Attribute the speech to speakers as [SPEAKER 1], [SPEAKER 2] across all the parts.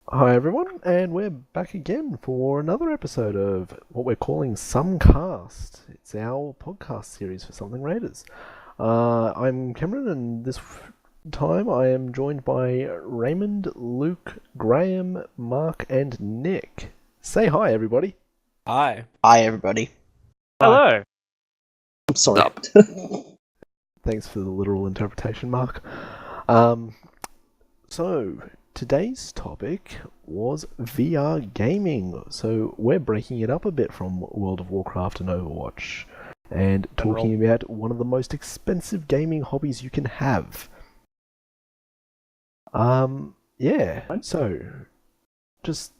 [SPEAKER 1] Hi everyone, and we're back again for another episode of what we're calling SomeCast. It's our podcast series for Something Raiders. I'm Cameron, and this time I am joined by Raymond, Luke, Graham, Mark, and Nick. Say hi, everybody.
[SPEAKER 2] Hi.
[SPEAKER 3] Hi, everybody.
[SPEAKER 4] Hello.
[SPEAKER 3] I'm sorry.
[SPEAKER 1] Thanks for the literal interpretation, Mark. So, today's topic was VR gaming. So, we're breaking it up a bit from World of Warcraft and Overwatch and talking about one of the most expensive gaming hobbies you can have. So, just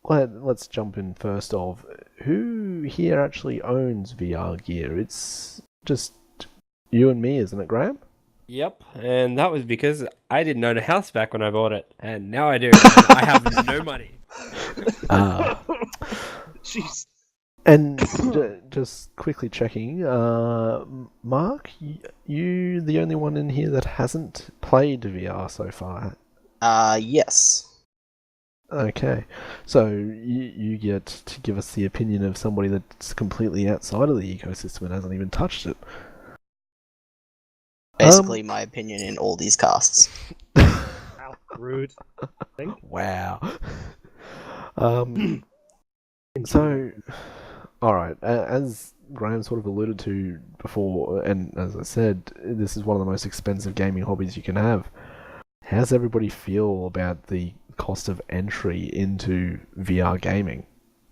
[SPEAKER 1] let's jump in first off. Who here actually owns VR gear? It's just you and me, isn't it, Graham?
[SPEAKER 2] Yep, and that was because I didn't own a house back when I bought it, and now I do. And I have no money.
[SPEAKER 3] Jeez.
[SPEAKER 1] And just quickly checking, Mark, you the only one in here that hasn't played VR so far.
[SPEAKER 3] Yes.
[SPEAKER 1] Okay, so you get to give us the opinion of somebody that's completely outside of the ecosystem and hasn't even touched it.
[SPEAKER 3] Basically, my opinion in all these casts.
[SPEAKER 4] How rude.
[SPEAKER 1] Wow. So, alright, as Graham sort of alluded to before, and as I said, this is one of the most expensive gaming hobbies you can have. How does everybody feel about the cost of entry into VR gaming?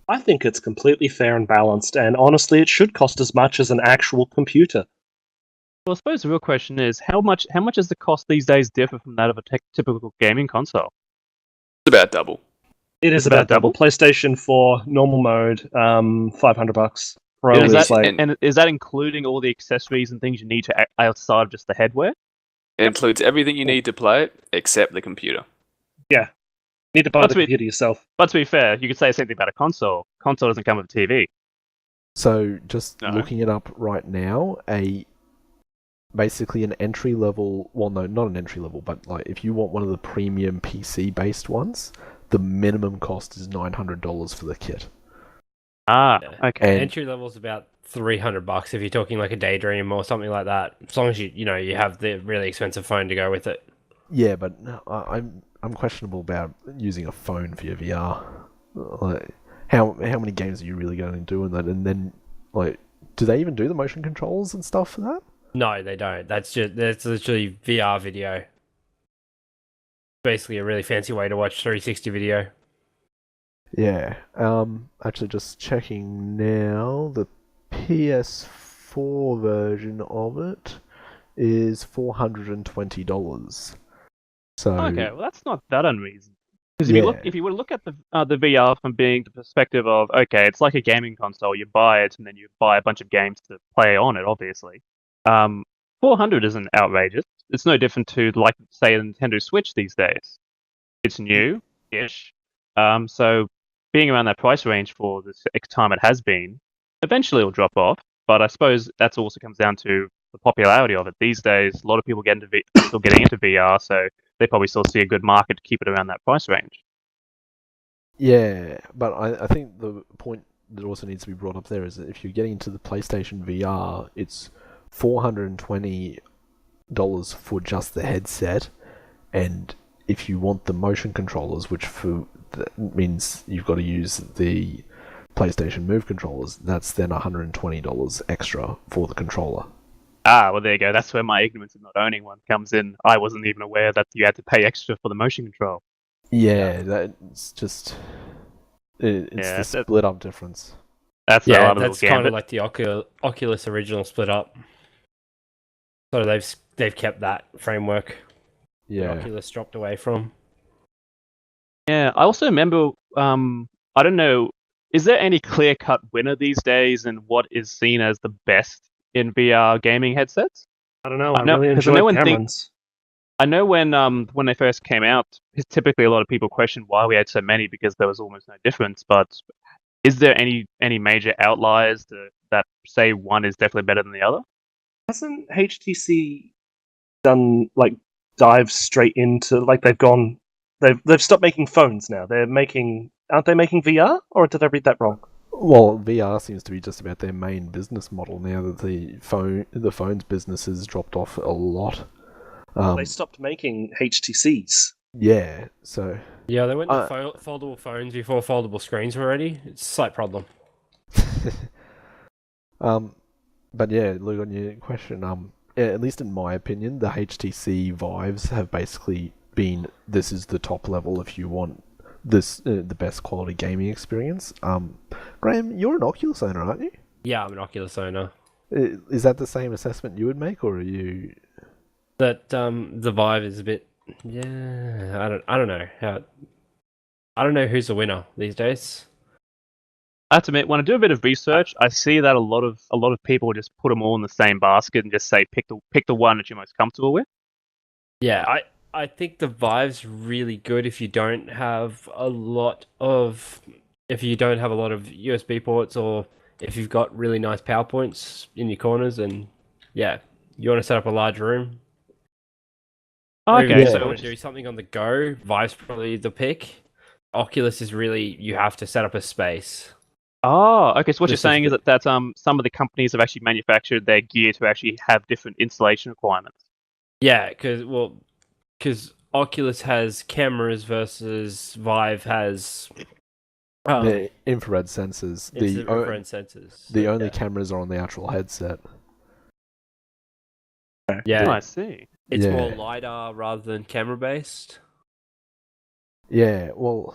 [SPEAKER 4] I think it's completely fair and balanced, and honestly, it should cost as much as an actual computer.
[SPEAKER 5] Well, I suppose the real question is how much does the cost these days differ from that of a typical gaming console?
[SPEAKER 6] It's about double.
[SPEAKER 4] It is about double. PlayStation 4 normal mode, $500. Pro
[SPEAKER 5] And
[SPEAKER 4] is like
[SPEAKER 5] is that including all the accessories and things you need to outside of just the headwear?
[SPEAKER 6] It includes everything you need to play it, except the computer.
[SPEAKER 4] you need to buy the computer yourself.
[SPEAKER 5] But to be fair, you could say the same thing about a console. Console doesn't come with a TV.
[SPEAKER 1] So, just looking it up right now, basically an entry level, well, no, not an entry level, but like if you want one of the premium PC based ones, the minimum cost is $900 for the kit.
[SPEAKER 5] Okay.
[SPEAKER 1] And
[SPEAKER 2] Entry level's about $300 if you're talking like a Daydream or something like that. As long as you have the really expensive phone to go with it.
[SPEAKER 1] yeah, but I'm questionable about using a phone for your VR. Like, how many games are you really going to do in that? And then, like, do they even do the motion controls and stuff for that?
[SPEAKER 2] No, they don't. That's literally VR video. Basically a really fancy way to watch 360 video.
[SPEAKER 1] Yeah. Actually, just checking now, the PS4 version of it is $420. So
[SPEAKER 5] Okay, well that's not that unreasonable. Because if you were to look at the VR from being the perspective of, okay, it's like a gaming console, you buy it and then you buy a bunch of games to play on it, obviously. 400 isn't outrageous. It's no different to, like, say, a Nintendo Switch these days. It's new-ish. So being around that price range for the time it has been, eventually it'll drop off. But I suppose that also comes down to the popularity of it. These days, a lot of people still getting into VR, so they probably still see a good market to keep it around that price range.
[SPEAKER 1] Yeah, but I think the point that also needs to be brought up there is that if you're getting into the PlayStation VR, it's $420 for just the headset, and if you want the motion controllers, which that means you've got to use the PlayStation Move controllers, that's then $120 extra for the controller.
[SPEAKER 5] Well, there you go. That's where my ignorance of not owning one comes in. I wasn't even aware that you had to pay extra for the motion control.
[SPEAKER 1] Yeah, that's just... It's the split up difference.
[SPEAKER 5] That's
[SPEAKER 2] kind of like the Oculus original split up. So they've kept that framework.
[SPEAKER 1] Yeah.
[SPEAKER 2] That Oculus dropped away from.
[SPEAKER 5] Yeah, I also remember. I don't know. Is there any clear-cut winner these days, and what is seen as the best in VR gaming headsets?
[SPEAKER 4] I don't know. I really enjoy Cameron's.
[SPEAKER 5] I know when they first came out, typically a lot of people questioned why we had so many because there was almost no difference. But is there any major outliers that say one is definitely better than the other?
[SPEAKER 4] Hasn't HTC done dive straight into they've gone They've stopped making phones now. Aren't they making VR? Or did I read that wrong?
[SPEAKER 1] Well, VR seems to be just about their main business model now that the phones business has dropped off a lot.
[SPEAKER 4] They stopped making HTCs.
[SPEAKER 1] Yeah, so
[SPEAKER 2] Yeah, they went to foldable phones before foldable screens were ready. It's a slight problem.
[SPEAKER 1] but yeah, Luke, on your question, yeah, at least in my opinion, the HTC Vives have basically been, this is the top level if you want this the best quality gaming experience. Graham, you're an Oculus owner, aren't you?
[SPEAKER 2] Yeah, I'm an Oculus owner.
[SPEAKER 1] Is that the same assessment you would make, or are you?
[SPEAKER 2] That the Vive is a bit, yeah. I don't know how. I don't know who's the winner these days.
[SPEAKER 5] I have to admit, when I do a bit of research, I see that a lot of people just put them all in the same basket and just say pick the one that you're most comfortable with.
[SPEAKER 2] Yeah, I think the Vive's really good if you don't have a lot of USB ports, or if you've got really nice power points in your corners, and yeah, you want to set up a large room. Or even
[SPEAKER 5] Okay,
[SPEAKER 2] if
[SPEAKER 5] so
[SPEAKER 2] you want to do something on the go, Vive's probably the pick. Oculus is really, you have to set up a space.
[SPEAKER 5] oh, okay. So what you're
[SPEAKER 2] This is
[SPEAKER 5] saying is that some of the companies have actually manufactured their gear to actually have different installation requirements.
[SPEAKER 2] Yeah, because Oculus has cameras versus Vive has
[SPEAKER 1] The infrared sensors.
[SPEAKER 2] infrared sensors.
[SPEAKER 1] The only cameras are on the actual headset.
[SPEAKER 2] Yeah,
[SPEAKER 5] Oh, I see.
[SPEAKER 2] it's
[SPEAKER 1] Yeah.
[SPEAKER 2] more LiDAR rather than camera based.
[SPEAKER 1] Yeah, well,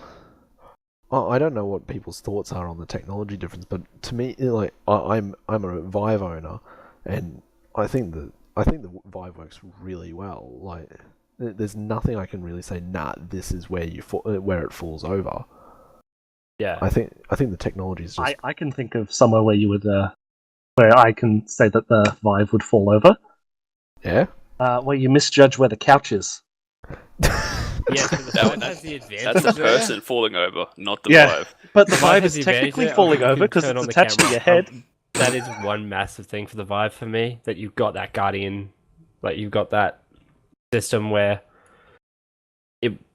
[SPEAKER 1] I don't know what people's thoughts are on the technology difference, but to me, like, I'm a Vive owner, and I think the Vive works really well. Like, there's nothing I can really say. Nah, this is where where it falls over.
[SPEAKER 2] Yeah,
[SPEAKER 1] I think the technology is just
[SPEAKER 4] I can think of somewhere where you would, where I can say that the Vive would fall over.
[SPEAKER 1] yeah.
[SPEAKER 4] Where you misjudge where the couch is.
[SPEAKER 2] yeah. So the Vive has the advantage.
[SPEAKER 6] That's the
[SPEAKER 2] there.
[SPEAKER 6] person falling over, not the
[SPEAKER 4] Yeah.
[SPEAKER 6] Vive.
[SPEAKER 4] But the Vive
[SPEAKER 2] has
[SPEAKER 4] is
[SPEAKER 2] the advantage
[SPEAKER 4] technically
[SPEAKER 2] there of
[SPEAKER 4] falling
[SPEAKER 2] you
[SPEAKER 4] over
[SPEAKER 2] can
[SPEAKER 4] because
[SPEAKER 2] turn
[SPEAKER 4] it's
[SPEAKER 2] on the
[SPEAKER 4] attached to
[SPEAKER 2] camera.
[SPEAKER 4] your head.
[SPEAKER 2] That is one massive thing for the Vive for me. That you've got that Guardian, like you've got that system where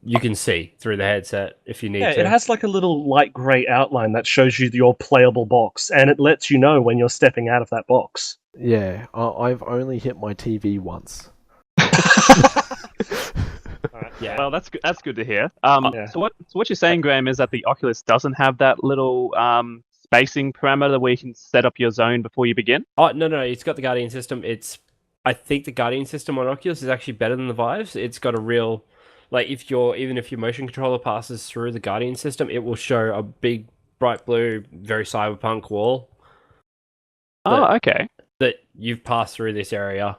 [SPEAKER 2] you can see through the headset if you need
[SPEAKER 4] Yeah,
[SPEAKER 2] to.
[SPEAKER 4] it has like a little light grey outline that shows you your playable box, and it lets you know when you're stepping out of that box.
[SPEAKER 1] Yeah, I've only hit my TV once.
[SPEAKER 2] Yeah.
[SPEAKER 5] Well, that's good. That's good to hear.
[SPEAKER 4] Yeah.
[SPEAKER 5] So what you're saying, Graham, is that the Oculus doesn't have that little spacing parameter where you can set up your zone before you begin?
[SPEAKER 2] Oh no, it's got the Guardian system. I think the Guardian system on Oculus is actually better than the Vive's. It's got a real, like, even if your motion controller passes through the Guardian system, it will show a big bright blue, very cyberpunk wall
[SPEAKER 5] Oh, okay.
[SPEAKER 2] that you've passed through this area.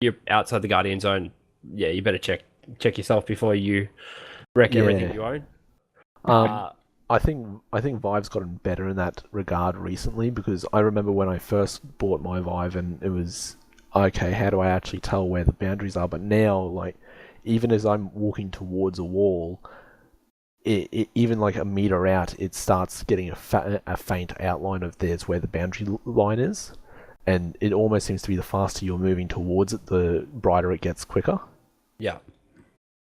[SPEAKER 2] You're outside the Guardian zone. Yeah, you better check yourself before you wreck everything you own.
[SPEAKER 1] I think Vive's gotten better in that regard recently, because I remember when I first bought my Vive and it was, okay, how do I actually tell where the boundaries are? But now, like, even as I'm walking towards a wall, it even like a meter out, it starts getting a faint outline of there's where the boundary line is, and it almost seems to be the faster you're moving towards it, the brighter it gets quicker.
[SPEAKER 2] Yeah.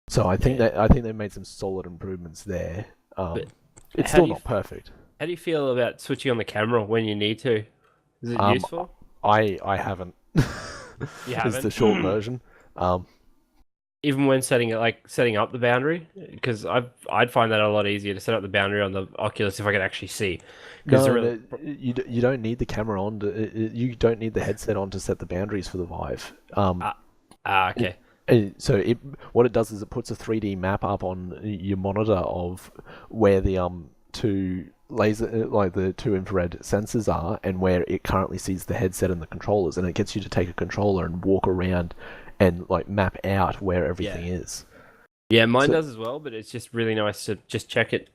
[SPEAKER 1] So I think they've made some solid improvements there.
[SPEAKER 2] But
[SPEAKER 1] It's
[SPEAKER 2] how
[SPEAKER 1] still
[SPEAKER 2] do you
[SPEAKER 1] not perfect.
[SPEAKER 2] How do you feel about switching on the camera when you need to? Is it useful?
[SPEAKER 1] I haven't.
[SPEAKER 2] You
[SPEAKER 1] Is
[SPEAKER 2] haven't?
[SPEAKER 1] the short version.
[SPEAKER 2] Even when setting up the boundary, because I'd find that a lot easier to set up the boundary on the Oculus if I could actually see.
[SPEAKER 1] No, you don't need the camera on. You don't need the headset on to set the boundaries for the Vive.
[SPEAKER 2] Okay.
[SPEAKER 1] So what it does is it puts a 3D map up on your monitor of where the two the two infrared sensors are, and where it currently sees the headset and the controllers, and it gets you to take a controller and walk around and like map out where everything is.
[SPEAKER 2] Yeah, mine does as well, but it's just really nice to just check it.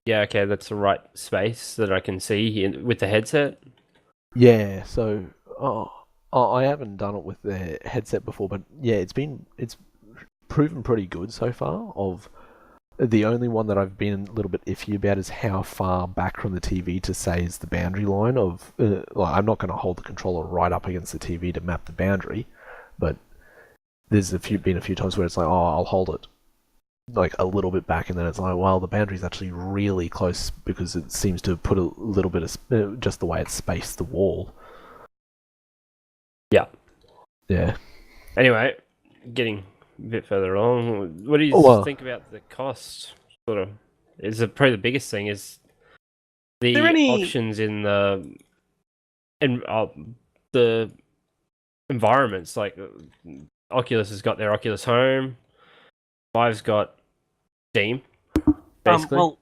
[SPEAKER 2] Yeah, okay, that's the right space that I can see with the headset.
[SPEAKER 1] Yeah, so I haven't done it with the headset before, but yeah, it's proven pretty good so far. Of the only one that I've been a little bit iffy about is how far back from the TV to say is the boundary line of. I'm not going to hold the controller right up against the TV to map the boundary, but there's been a few times where it's like, oh, I'll hold it like a little bit back, and then it's like, well, the boundary's actually really close because it seems to put a little bit of just the way it's spaced the wall.
[SPEAKER 2] Yeah.
[SPEAKER 1] Yeah.
[SPEAKER 2] Anyway, getting a bit further along, what do you think about the cost? Sort of, probably the biggest thing is the options in the environments. Like Oculus has got their Oculus Home, Vive's got Steam. Basically.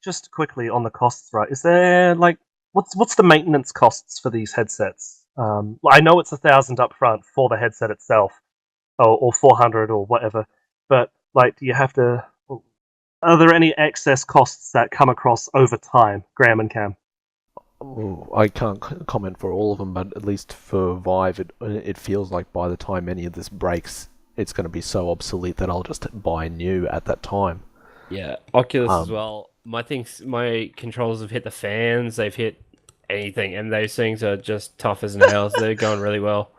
[SPEAKER 4] Just quickly on the costs, right? Is there like what's the maintenance costs for these headsets? I know it's $1,000 up front for the headset itself, or 400 or whatever. But like, do you have to? Are there any excess costs that come across over time, Graham and Cam?
[SPEAKER 1] Oh, I can't comment for all of them, but at least for Vive, it feels like by the time any of this breaks, it's going to be so obsolete that I'll just buy new at that time.
[SPEAKER 2] Yeah, Oculus as well. My controllers have hit the fans, they've hit anything, and those things are just tough as nails. They're going really well.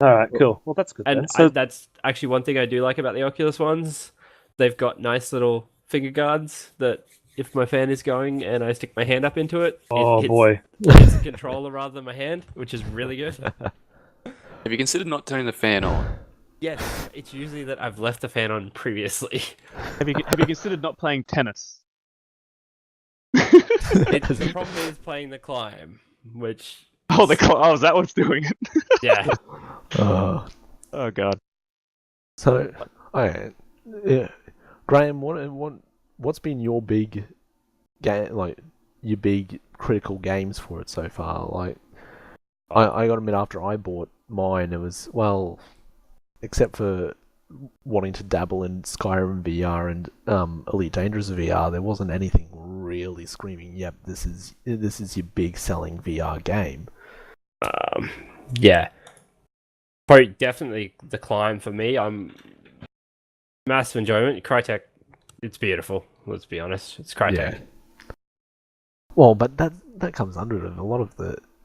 [SPEAKER 4] All right, cool. Well, that's good.
[SPEAKER 2] And that's actually one thing I do like about the Oculus ones. They've got nice little finger guards that if my fan is going and I stick my hand up into it, it hits the controller rather than my hand, which is really good.
[SPEAKER 6] Have you considered not turning the fan on?
[SPEAKER 2] Yes, it's usually that I've left the fan on previously.
[SPEAKER 5] Have you considered not playing tennis?
[SPEAKER 2] The problem is playing the climb, which...
[SPEAKER 5] is that what's doing it?
[SPEAKER 2] Yeah.
[SPEAKER 5] Oh god.
[SPEAKER 1] So, yeah. Graham, what's been your big game, like your big critical games for it so far? Like, I got to admit, after I bought mine, it was, well, except for wanting to dabble in Skyrim VR and Elite Dangerous VR, there wasn't anything really screaming, yep, this is your big selling VR game.
[SPEAKER 2] Yeah. Probably definitely the climb for me. I'm massive enjoyment. Crytek, it's beautiful. Let's be honest, it's Crytek.
[SPEAKER 1] Yeah. Well, but that comes under it. A lot of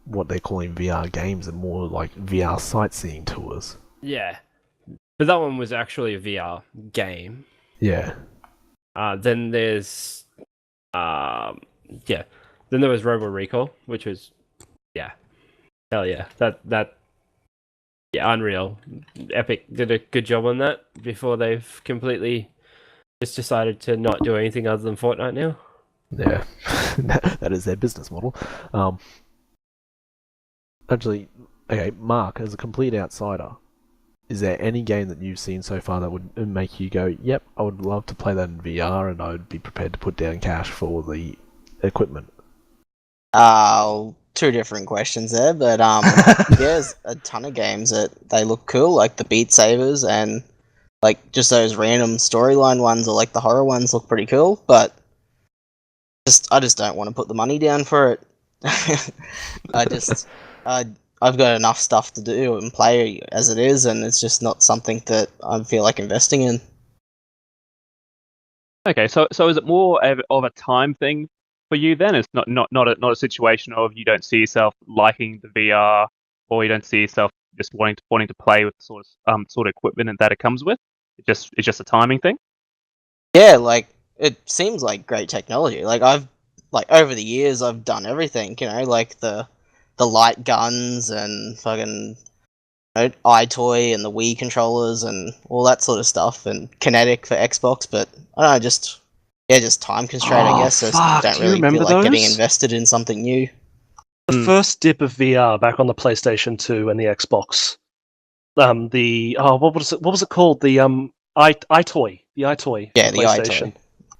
[SPEAKER 1] what they're calling VR games are more like VR sightseeing tours.
[SPEAKER 2] Yeah, but that one was actually a VR game.
[SPEAKER 1] Yeah.
[SPEAKER 2] Then there's then there was Robo Recall, which was hell yeah, that unreal. Epic did a good job on that before they've completely just decided to not do anything other than Fortnite now.
[SPEAKER 1] Yeah, that is their business model. Actually, okay, Mark, as a complete outsider, is there any game that you've seen so far that would make you go, yep, I would love to play that in VR and I would be prepared to put down cash for the equipment?
[SPEAKER 3] Two different questions there, but there's a ton of games that they look cool, like the Beat Sabers, and like just those random storyline ones or like the horror ones look pretty cool, but I just don't want to put the money down for it. I've got enough stuff to do and play as it is, and it's just not something that I feel like investing in.
[SPEAKER 5] Okay, so is it more of a time thing for you then? It's not a situation of you don't see yourself liking the VR, or you don't see yourself just wanting to play with sort of equipment that it comes with. It's just a timing thing.
[SPEAKER 3] Yeah, like it seems like great technology. Like over the years I've done everything, like the light guns and fucking iToy and the Wii controllers and all that sort of stuff, and Kinetic for Xbox, but I don't know, just time constraint, I guess. So I don't really feel like getting invested in something new.
[SPEAKER 4] The first dip of VR back on the PlayStation 2 and the Xbox. What was it called? The iToy. The iToy.
[SPEAKER 3] Yeah, the
[SPEAKER 4] PlayStation.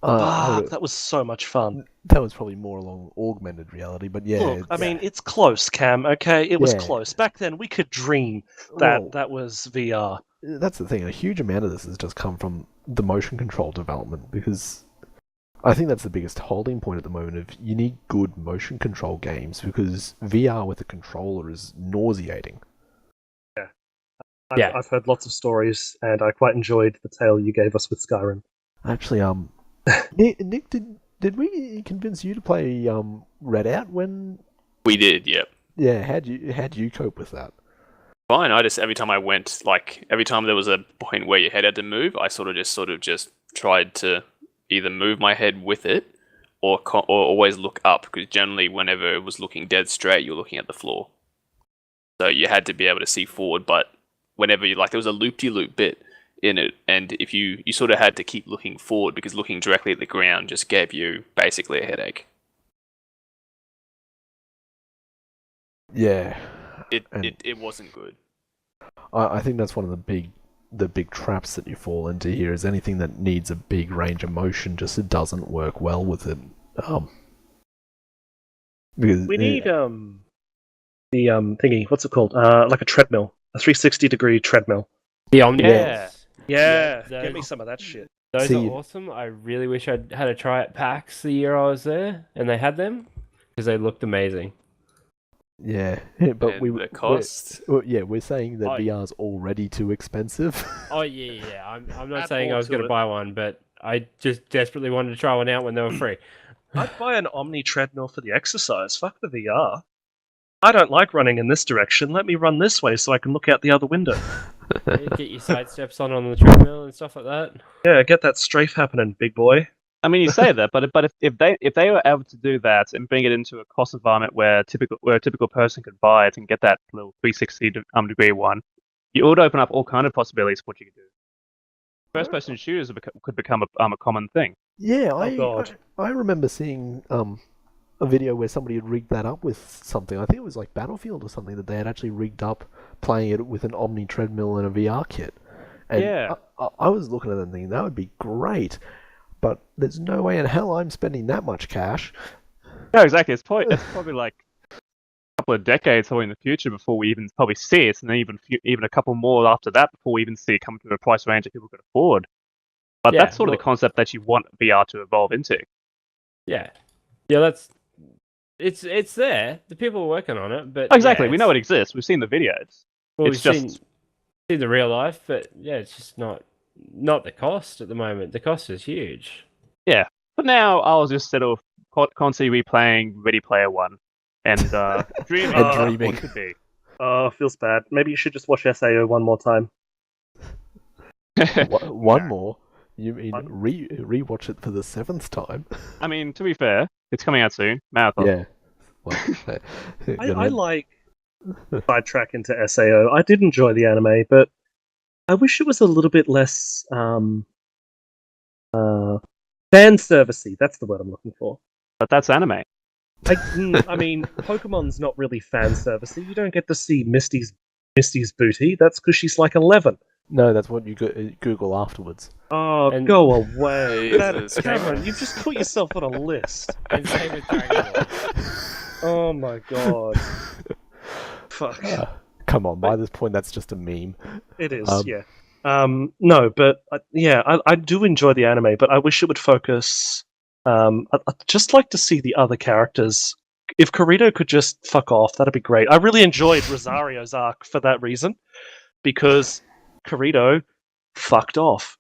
[SPEAKER 3] iToy.
[SPEAKER 4] That was so much fun.
[SPEAKER 1] That was probably more along augmented reality, but yeah.
[SPEAKER 4] Look, I mean, it's close, Cam, okay? It was close. Back then, we could dream that was VR.
[SPEAKER 1] That's the thing. A huge amount of this has just come from the motion control development, because I think that's the biggest holding point at the moment. Of you need good motion control games, because VR with a controller is nauseating.
[SPEAKER 4] Yeah. I've heard lots of stories, and I quite enjoyed the tale you gave us with Skyrim.
[SPEAKER 1] Actually, Nick, did we convince you to play Redout when
[SPEAKER 6] we did? Yep.
[SPEAKER 1] Yeah. How'd you cope with that?
[SPEAKER 6] Fine. I just every time there was a point where your head had to move, I sort of just tried to either move my head with it or always look up, because generally whenever it was looking dead straight, you're looking at the floor. So you had to be able to see forward, but whenever there was a loop-de-loop bit in it, and if you sort of had to keep looking forward, because looking directly at the ground just gave you basically a headache.
[SPEAKER 1] Yeah.
[SPEAKER 6] It wasn't good.
[SPEAKER 1] I think that's one of the big traps that you fall into here, is anything that needs a big range of motion it doesn't work well with it. Because
[SPEAKER 4] We need the thingy. What's it called? Like a treadmill, a 360-degree treadmill.
[SPEAKER 2] The Omni.
[SPEAKER 5] Yeah.
[SPEAKER 4] Yeah,
[SPEAKER 2] those-
[SPEAKER 4] get me some of that shit.
[SPEAKER 2] Those
[SPEAKER 1] See-
[SPEAKER 2] are awesome. I really wish I'd had a try at PAX the year I was there, and they had them, because they looked amazing.
[SPEAKER 1] yeah, but
[SPEAKER 6] And the cost.
[SPEAKER 1] we're saying that
[SPEAKER 2] Oh,
[SPEAKER 1] VR's already too expensive.
[SPEAKER 2] Oh yeah. I'm not
[SPEAKER 4] Add
[SPEAKER 2] saying
[SPEAKER 4] more
[SPEAKER 2] I was
[SPEAKER 4] to
[SPEAKER 2] going to
[SPEAKER 4] it.
[SPEAKER 2] buy one, but I just desperately wanted to try one out when they were free.
[SPEAKER 4] I'd buy an Omni treadmill for the exercise. Fuck the VR. I don't like running in this direction. Let me run this way so I can look out the other window.
[SPEAKER 2] Get your side steps on the treadmill and stuff like that.
[SPEAKER 4] Yeah, get that strafe happening, big boy.
[SPEAKER 5] I mean, you say that, but if they were able to do that and bring it into a cost environment where a typical person could buy it and get that little 360 degree one, you would open up all kind of possibilities for what you could do. First person shooters could become a common thing.
[SPEAKER 1] Yeah,
[SPEAKER 4] God.
[SPEAKER 1] I remember seeing a video where somebody had rigged that up with something. I think it was like Battlefield or something, that they had actually rigged up playing it with an Omni treadmill and a VR kit. And
[SPEAKER 5] Yeah.
[SPEAKER 1] I was looking at that and thinking that would be great, but there's no way in hell I'm spending that much cash.
[SPEAKER 5] No, exactly. It's probably like a couple of decades probably in the future before we even probably see it, and then even a couple more after that before we even see it come to a price range that people could afford. But
[SPEAKER 2] Yeah,
[SPEAKER 5] that's sort of the concept that you want VR to evolve into.
[SPEAKER 2] Yeah, it's there. The people are working on it, but
[SPEAKER 5] Exactly.
[SPEAKER 2] yeah,
[SPEAKER 5] We know it exists. We've seen the videos.
[SPEAKER 2] Well,
[SPEAKER 5] it's
[SPEAKER 2] we've
[SPEAKER 5] just
[SPEAKER 2] seen the real life, but yeah, it's just not the cost at the moment. The cost is huge.
[SPEAKER 5] But now I'll just settle constantly replaying Ready Player One and dreaming
[SPEAKER 1] And
[SPEAKER 5] of
[SPEAKER 1] dreaming.
[SPEAKER 5] what could be.
[SPEAKER 4] Oh, feels bad. Maybe you should just watch SAO one more time.
[SPEAKER 1] One more? You mean
[SPEAKER 4] One?
[SPEAKER 1] rewatch it for the 7th time?
[SPEAKER 5] I mean, to be fair, it's coming out soon. Marathon.
[SPEAKER 1] Yeah. Well,
[SPEAKER 4] I like sidetrack into SAO. I did enjoy the anime, but I wish it was a little bit less fan servicey. That's the word I'm looking for.
[SPEAKER 5] But that's anime.
[SPEAKER 4] I mean, Pokemon's not really fan servicey. You don't get to see Misty's booty. That's because she's like 11.
[SPEAKER 1] No, that's what you Google afterwards.
[SPEAKER 4] Oh,
[SPEAKER 2] And-
[SPEAKER 4] go away,
[SPEAKER 6] Jesus
[SPEAKER 4] Cameron! You've just put yourself on a list.
[SPEAKER 2] And same with Dragon Ball.
[SPEAKER 4] Oh my god! Fuck.
[SPEAKER 1] Come on, by this point, that's just a meme.
[SPEAKER 4] It is,
[SPEAKER 1] Um,
[SPEAKER 4] yeah. No, but I do enjoy the anime, but I wish it would focus. I'd just like to see the other characters. If Kirito could just fuck off, that'd be great. I really enjoyed Rosario's arc for that reason, because Kirito fucked off.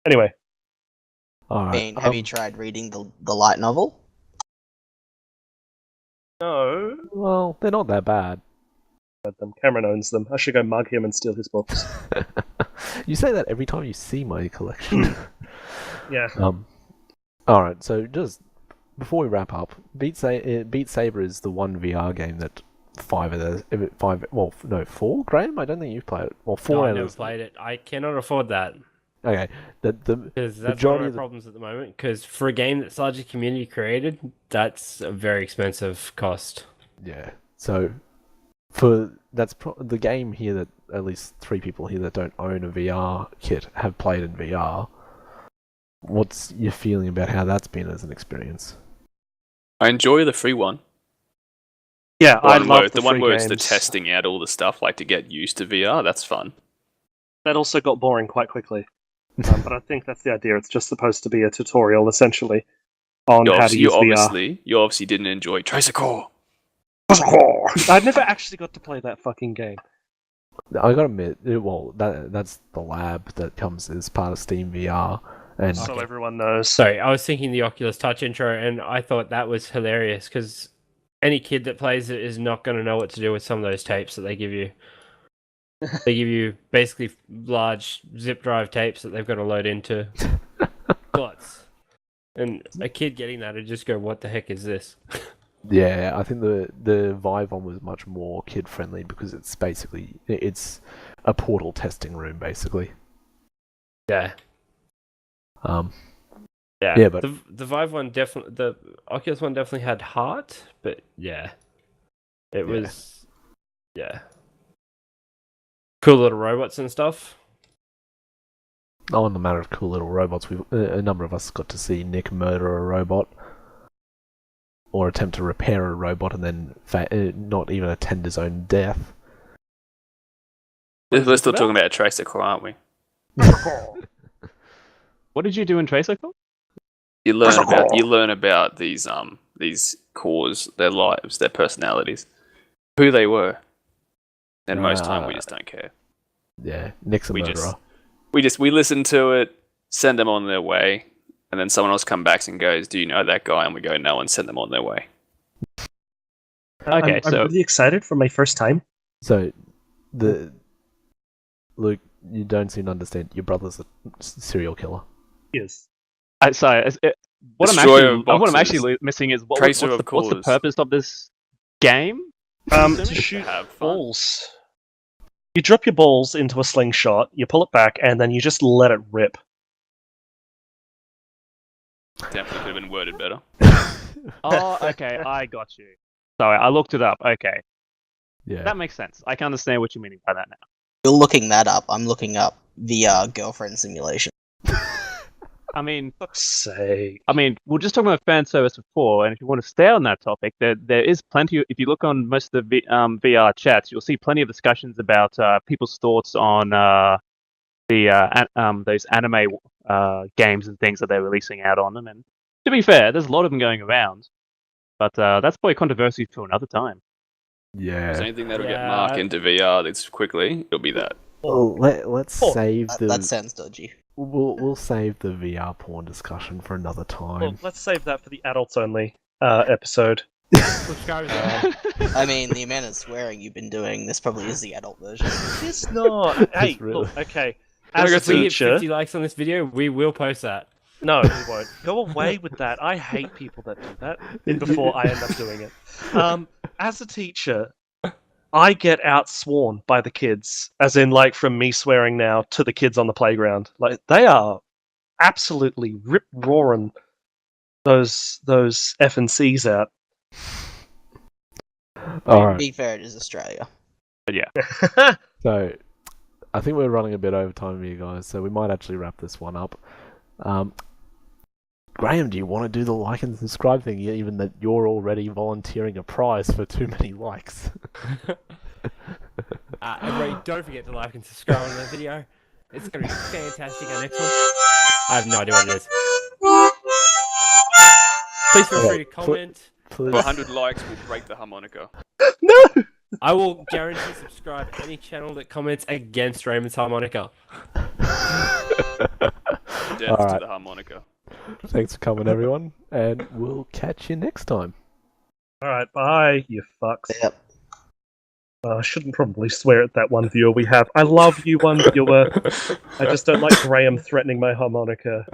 [SPEAKER 4] Anyway,
[SPEAKER 1] All
[SPEAKER 3] I
[SPEAKER 1] right.
[SPEAKER 3] mean, have you tried reading the light novel?
[SPEAKER 4] no,
[SPEAKER 1] Well, they're not that bad.
[SPEAKER 4] Cameron owns them. I should go mug him and steal his books.
[SPEAKER 1] You say that every time you see my collection.
[SPEAKER 4] Yeah.
[SPEAKER 1] All right. So just before we wrap up, Beat Saber is the one VR game that four. Graham, I don't think you've played it. Well, four
[SPEAKER 2] No,
[SPEAKER 1] out
[SPEAKER 2] I
[SPEAKER 1] of
[SPEAKER 2] never played it. I cannot afford that.
[SPEAKER 1] Okay. The
[SPEAKER 2] Because that's
[SPEAKER 1] Majority
[SPEAKER 2] one of
[SPEAKER 1] of
[SPEAKER 2] my
[SPEAKER 1] the-
[SPEAKER 2] problems at the moment. Because for a game that's largely community created, that's a very expensive cost.
[SPEAKER 1] yeah. So for the game here that at least 3 people here that don't own a VR kit have played in VR. What's your feeling about how that's been as an experience?
[SPEAKER 6] I enjoy the free one.
[SPEAKER 4] Yeah, I love
[SPEAKER 6] The one
[SPEAKER 4] free
[SPEAKER 6] where it's the
[SPEAKER 4] games.
[SPEAKER 6] testing out all the stuff, like to get used to VR. That's fun.
[SPEAKER 4] That also got boring quite quickly. But I think that's the idea. It's just supposed to be a tutorial, essentially, on how to use VR.
[SPEAKER 6] You obviously didn't enjoy Tracer Core.
[SPEAKER 4] I never actually got to play that fucking game.
[SPEAKER 1] I gotta admit, that's the lab that comes as part of Steam VR, and
[SPEAKER 4] So
[SPEAKER 2] Okay.
[SPEAKER 4] everyone knows.
[SPEAKER 2] Sorry, I was thinking the Oculus Touch intro, and I thought that was hilarious because any kid that plays it is not going to know what to do with some of those tapes that they give you. They give you basically large zip drive tapes that they've got to load into slots. And a kid getting that would just go, "What the heck is this?"
[SPEAKER 1] Yeah, I think the Vive one was much more kid friendly because it's a Portal testing room basically.
[SPEAKER 2] Yeah.
[SPEAKER 1] Yeah,
[SPEAKER 2] Yeah,
[SPEAKER 1] but
[SPEAKER 2] the Vive one definitely, the Oculus one definitely had heart, but yeah, it was, cool little robots and stuff.
[SPEAKER 1] on the matter of cool little robots, a number of us got to see Nick murder a robot, or attempt to repair a robot, and then not even attend his own death.
[SPEAKER 6] We're still talking about a tricycle, aren't we?
[SPEAKER 5] What did you do in Tricycle?
[SPEAKER 6] You learn about these cores, their lives, their personalities, who they were. And most time we just don't care.
[SPEAKER 1] Yeah, Nick's a murderer.
[SPEAKER 6] We listen to it, send them on their way, and then someone else comes back and goes, "Do you know that guy?" And we go, "No," and send them on their way.
[SPEAKER 5] Okay,
[SPEAKER 4] I'm really excited for my first time.
[SPEAKER 1] So, Luke, you don't seem to understand. Your brother's a serial killer.
[SPEAKER 4] Yes.
[SPEAKER 5] What I'm actually missing is what's the purpose of this game?
[SPEAKER 4] To shoot balls. You drop your balls into a slingshot, you pull it back, and then you just let it rip.
[SPEAKER 6] Definitely could have been worded better.
[SPEAKER 5] Oh, okay, I got you. Sorry, I looked it up. Okay.
[SPEAKER 1] Yeah.
[SPEAKER 5] That makes sense. I can understand what you're meaning by that now.
[SPEAKER 3] You're looking that up. I'm looking up VR girlfriend simulation.
[SPEAKER 5] I mean,
[SPEAKER 4] Fuck's sake.
[SPEAKER 5] we were just talking about fan service before, and if you want to stay on that topic, there is plenty. If you look on most of the VR chats, you'll see plenty of discussions about people's thoughts on those anime games and things that they're releasing out on them. And to be fair, there's a lot of them going around, but that's probably controversy for another time.
[SPEAKER 1] Yeah.
[SPEAKER 6] If there's anything that'll get Mark into VR this quickly, it'll be that.
[SPEAKER 1] Well, let's save
[SPEAKER 3] That sounds dodgy.
[SPEAKER 1] We'll save the VR porn discussion for another time.
[SPEAKER 4] Well, let's save that for the adults only episode.
[SPEAKER 3] I mean, the amount of swearing you've been doing, this probably is the adult version.
[SPEAKER 4] It's not. Hey,
[SPEAKER 1] really...
[SPEAKER 4] look, okay.
[SPEAKER 2] As
[SPEAKER 4] As
[SPEAKER 2] a
[SPEAKER 4] a
[SPEAKER 2] teacher,
[SPEAKER 4] teacher,
[SPEAKER 2] 50 likes on this video, we will post that.
[SPEAKER 4] no, we won't. Go away with that. I hate people that do that before I end up doing it. As a teacher, I get outsworn by the kids, as in, like, from me swearing now to the kids on the playground. Like, they are absolutely rip-roaring those F and C's out.
[SPEAKER 1] All right.
[SPEAKER 3] To be fair, it is Australia.
[SPEAKER 5] But yeah.
[SPEAKER 1] So, I think we're running a bit over time here, guys, so we might actually wrap this one up. Graham, do you want to do the like and subscribe thing, even that you're already volunteering a prize for too many likes?
[SPEAKER 2] Everybody, don't forget to like and subscribe on the video. It's going to be fantastic, our next one. I have no idea what it is. Please feel free to comment.
[SPEAKER 6] For 100 likes, we'll break the harmonica.
[SPEAKER 4] No!
[SPEAKER 2] I will guarantee subscribe any channel that comments against Raymond's harmonica.
[SPEAKER 6] Death to the harmonica.
[SPEAKER 1] Thanks for coming, everyone, and we'll catch you next time.
[SPEAKER 4] Alright, bye, you fucks.
[SPEAKER 3] Yep.
[SPEAKER 4] I shouldn't probably swear at that one viewer we have. I love you, one viewer. I just don't like Graham threatening my harmonica.